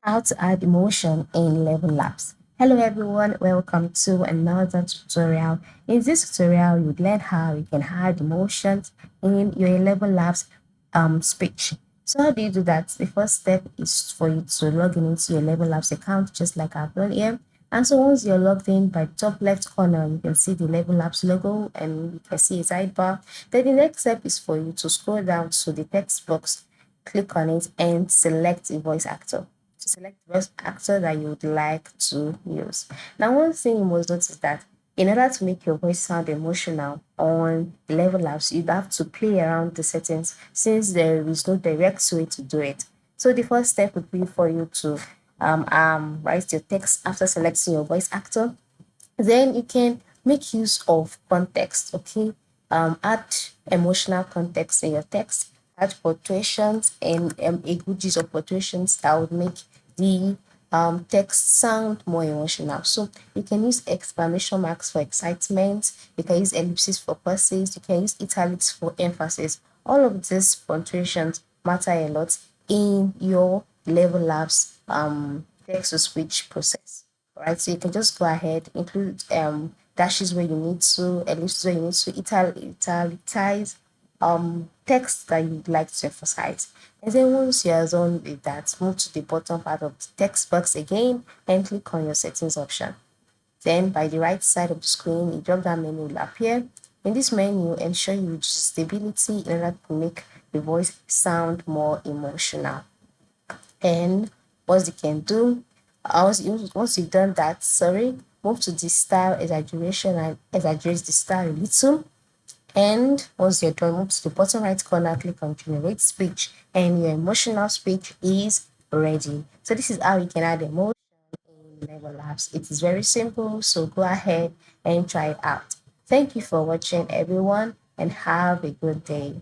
How to add emotion in Elevenlabs. Hello everyone, welcome to another tutorial. In this tutorial, you would learn how you can add emotions in your Elevenlabs speech. So how do you do that? The first step is for you to log in into your Elevenlabs account, just like I've done here. And so once you're logged in, by the top left corner, you can see the Elevenlabs logo and you can see a sidebar. Then the next step is for you to scroll down to the text box, click on it and select a voice actor to select the voice actor that you would like to use. Now, one thing you must notice is that in order to make your voice sound emotional on Elevenlabs, you'd have to play around the settings since there is no direct way to do it. So the first step would be for you to write your text after selecting your voice actor. Then you can make use of context, okay? Add emotional context in your text, add punctuations and a good use of punctuations that would make the text sound more emotional. So you can use exclamation marks for excitement, you can use ellipses for pauses, you can use italics for emphasis. All of these punctuations matter a lot in your Elevenlabs text to speech process. Right, so you can just go ahead, include dashes where you need to, ellipses where you need to, italicize text that you'd like to emphasize. And then once you're done with that, move to the bottom part of the text box again and click on your settings option. Then by the right side of the screen, a drop down menu will appear. In this menu, ensure you reduce stability in order to make the voice sound more emotional. And what you can do, once you've done that, move to the style exaggeration and exaggerate the style a little. And once you're done, move to the bottom right corner, click on generate speech, and your emotional speech is ready. So this is how you can add emotion in Elevenlabs. It is very simple, so go ahead and try it out. Thank you for watching, everyone, and have a good day.